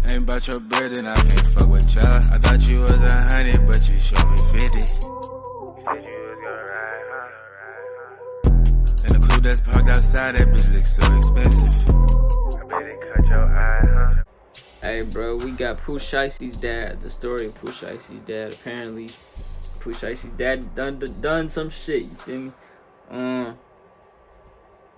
Ain't about your bread and I can't fuck with ya. I thought you was 100, but you showed me 50. You said you was gonna ride, huh? And the coupe that's parked outside, that bitch looks so expensive. I bet it cut your eye, huh? Hey, bro, we got Pooh Shiesty's dad. The story of Pooh Shiesty's dad. Apparently, Pooh Shiesty's dad done some shit. You feel me?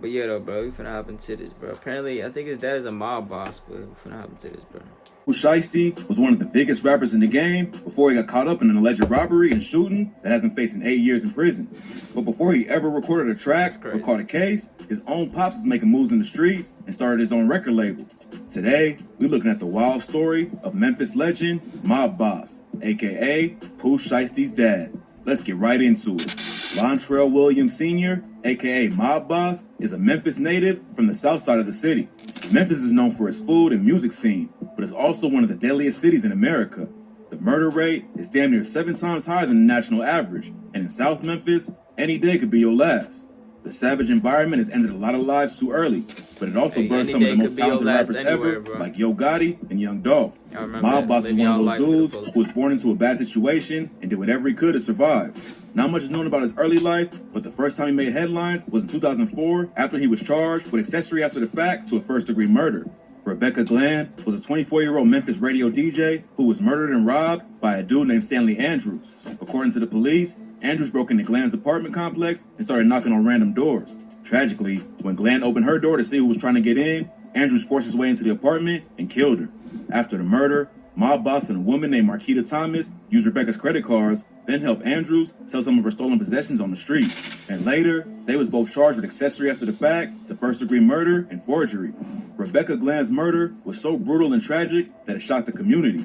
But yeah, though, bro, we finna hop into this, bro. Apparently, I think his dad is a mob boss, but we finna hop into this, bro. Pooh Shiesty was one of the biggest rappers in the game before he got caught up in an alleged robbery and shooting that has him facing 8 years in prison. But before he ever recorded a track or caught a case, his own pops was making moves in the streets and started his own record label. Today, we're looking at the wild story of Memphis legend Mob Boss, aka Pooh Shiesty's dad. Let's get right into it. Lontrell Williams Sr., aka Mob Boss, is a Memphis native from the south side of the city. Memphis is known for its food and music scene, but it's also one of the deadliest cities in America. The murder rate is damn near 7 times higher than the national average, and in South Memphis, any day could be your last. The savage environment has ended a lot of lives too early, but it also birthed some of the most talented rappers ever, like Yo Gotti and Young Dolph. Mob Boss is one of those dudes who was born into a bad situation and did whatever he could to survive. Not much is known about his early life, but the first time he made headlines was in 2004 after he was charged with accessory after the fact to a first-degree murder. Rebecca Glenn was a 24-year-old Memphis radio DJ who was murdered and robbed by a dude named Stanley Andrews. According to the police, Andrews broke into Glenn's apartment complex and started knocking on random doors. Tragically, when Glenn opened her door to see who was trying to get in, Andrews forced his way into the apartment and killed her. After the murder, Mob Boss and a woman named Marquita Thomas used Rebecca's credit cards, then helped Andrews sell some of her stolen possessions on the street. And later, they was both charged with accessory after the fact to first-degree murder and forgery. Rebecca Glenn's murder was so brutal and tragic that it shocked the community.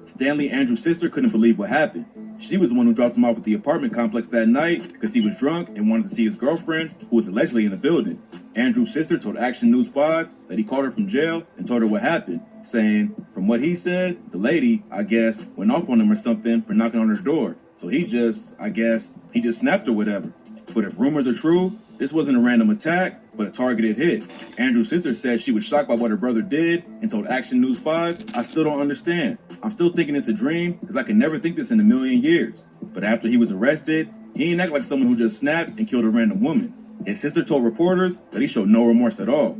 Stanley Andrews' sister couldn't believe what happened. She was the one who dropped him off at the apartment complex that night because he was drunk and wanted to see his girlfriend, who was allegedly in the building. Andrews' sister told Action News 5 that he called her from jail and told her what happened, saying, from what he said, the lady, I guess, went off on him or something for knocking on her door. So he just snapped or whatever. But if rumors are true, this wasn't a random attack, but a targeted hit. Andrew's sister said she was shocked by what her brother did and told Action News 5, I still don't understand. I'm still thinking it's a dream because I could never think this in a million years. But after he was arrested, he didn't act like someone who just snapped and killed a random woman. His sister told reporters that he showed no remorse at all.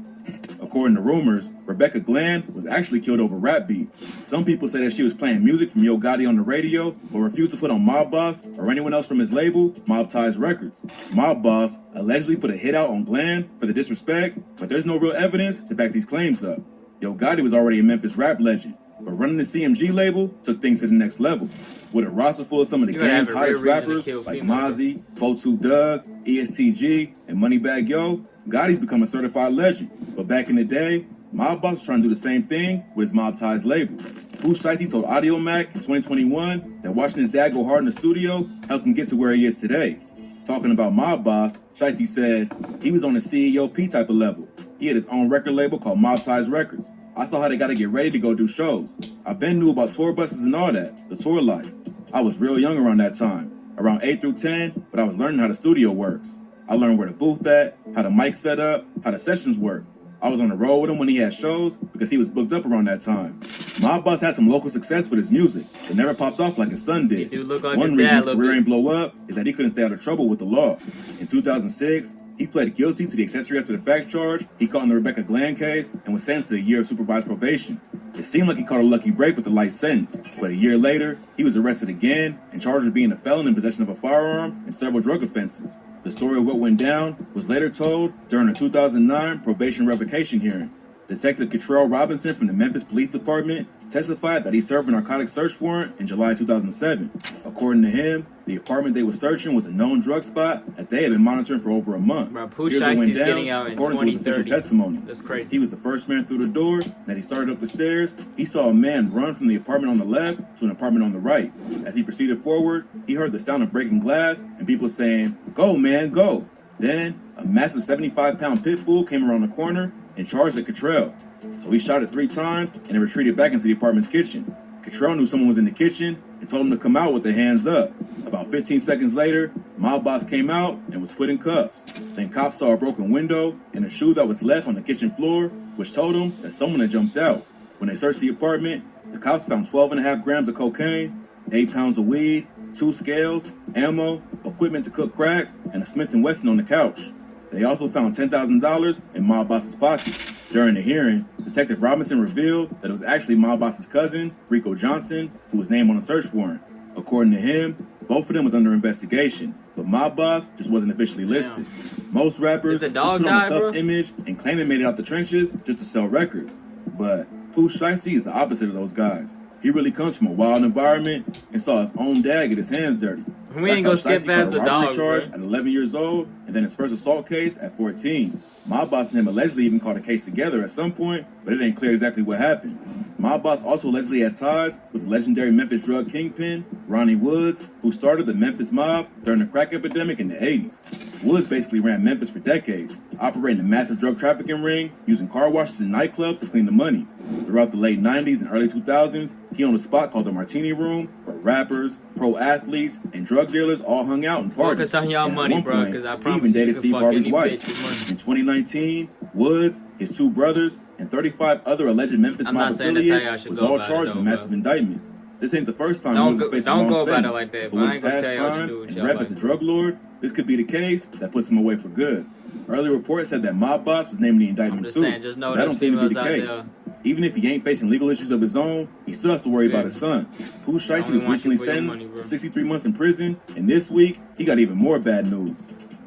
According to rumors, Rebecca Glenn was actually killed over rap beef. Some people say that she was playing music from Yo Gotti on the radio, but refused to put on Mob Boss or anyone else from his label, Mob Ties Records. Mob Boss allegedly put a hit out on Glenn for the disrespect, but there's no real evidence to back these claims up. Yo Gotti was already a Memphis rap legend, but running the CMG label took things to the next level. With a roster full of some of the game's hottest rappers like Mozzie, Fotu Doug, ESTG, and Moneybagg Yo, Gotti's become a certified legend. But back in the day, Mob Boss was trying to do the same thing with his Mob Ties label. Pooh Shiesty told Audio Mac in 2021 that watching his dad go hard in the studio helped him get to where he is today. Talking about Mob Boss, Shiesty said he was on a CEO P type of level. He had his own record label called Mob Ties Records. I saw how they gotta get ready to go do shows. I been knew about tour buses and all that, the tour life. I was real young around that time, around 8 through 10, but I was learning how the studio works. I learned where the booth at, how the mic set up, how the sessions work. I was on the road with him when he had shows because he was booked up around that time. Mob Boss had some local success with his music, but never popped off like his son did. One reason his career ain't blow up is that he couldn't stay out of trouble with the law. In 2006, he pled guilty to the accessory after the fact charge he caught in the Rebecca Glenn case and was sentenced to a year of supervised probation. It seemed like he caught a lucky break with the light sentence, but a year later, he was arrested again and charged with being a felon in possession of a firearm and several drug offenses. The story of what went down was later told during a 2009 probation revocation hearing. Detective Cottrell Robinson from the Memphis Police Department testified that he served a narcotics search warrant in July 2007. According to him, the apartment they were searching was a known drug spot that they had been monitoring for over a month. Bro, Pooh Shiesty's getting out in 2030. According to his official testimony. That's crazy. He was the first man through the door, and as he started up the stairs, he saw a man run from the apartment on the left to an apartment on the right. As he proceeded forward, he heard the sound of breaking glass and people saying, "Go, man, go." Then, a massive 75-pound pit bull came around the corner and charged at Cottrell. So he shot it 3 times and then retreated back into the apartment's kitchen. Cottrell knew someone was in the kitchen and told him to come out with their hands up. About 15 seconds later, Mob Boss came out and was put in cuffs. Then cops saw a broken window and a shoe that was left on the kitchen floor, which told them that someone had jumped out. When they searched the apartment, the cops found 12.5 grams of cocaine, 8 pounds of weed, 2 scales, ammo, equipment to cook crack, and a Smith & Wesson on the couch. They also found $10,000 in Mob Boss's pocket. During the hearing, Detective Robinson revealed that it was actually Mob Boss's cousin, Rico Johnson, who was named on a search warrant. According to him, both of them was under investigation, but Mob Boss just wasn't officially listed. Most rappers just put on a tough image and claim they made it out the trenches just to sell records. But Pooh Shiesty is the opposite of those guys. He really comes from a wild environment and saw his own dad get his hands dirty. We ain't gonna skip past the dog, charge at 11 years old, and then his first assault case at 14. Mob Boss and him allegedly even caught a case together at some point, but it ain't clear exactly what happened. Mob Boss also allegedly has ties with the legendary Memphis drug kingpin, Ronnie Woods, who started the Memphis Mob during the crack epidemic in the 80s. Woods basically ran Memphis for decades, operating a massive drug trafficking ring, using car washes and nightclubs to clean the money. Throughout the late 90s and early 2000s, he owned a spot called the Martini Room, where rappers, pro athletes, and drug dealers all hung out and partied. Focus on y'all money, bro, because I promise he even dated you Steve Harvey's wife. Bitch, in 2019, Woods, his 2 brothers, and 35 other alleged Memphis Mob affiliates was all charged in a massive indictment. This ain't the first time Woods is facing long sentence. Don't go about it like that, but I ain't gonna tell you what you do with y'all. Rap as a drug lord, this could be the case that puts him away for good. Early reports said that Mob Boss was named in the indictment too. Just know but I don't think it'll be the case. Even if he ain't facing legal issues of his own, he still has to worry about his son. Pooh Shiesty was recently sentenced to 63 months in prison, and this week, he got even more bad news.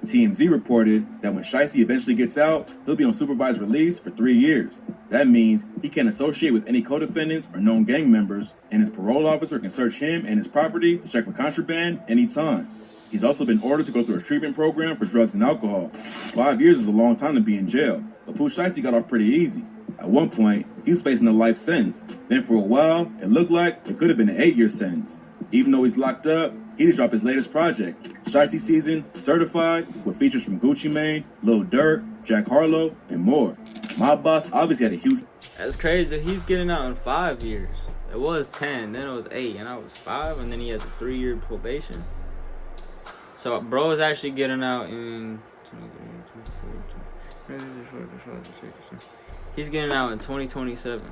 TMZ reported that when Shiesty eventually gets out, he'll be on supervised release for 3 years. That means he can't associate with any co-defendants or known gang members, and his parole officer can search him and his property to check for contraband anytime. He's also been ordered to go through a treatment program for drugs and alcohol. 5 years is a long time to be in jail, but Pooh Shiesty got off pretty easy. At one point, he was facing a life sentence. Then for a while, it looked like it could have been an 8-year sentence. Even though he's locked up, he just dropped his latest project, Shiesty Season Certified, with features from Gucci Mane, Lil Durk, Jack Harlow, and more. Mob Boss obviously had a huge... That's crazy. He's getting out in 5 years. It was 10, then it was 8, and I was 5, and then he has a 3-year probation. So, bro is actually getting out in... He's getting out in 2027.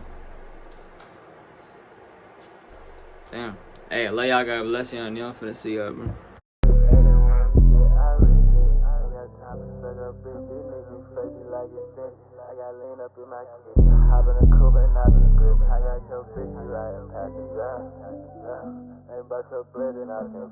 Damn. Hey, I love y'all, God bless y'all, and y'all finna see y'all, bro. I got your bitch right, pack it down. Ain't about your bread and I can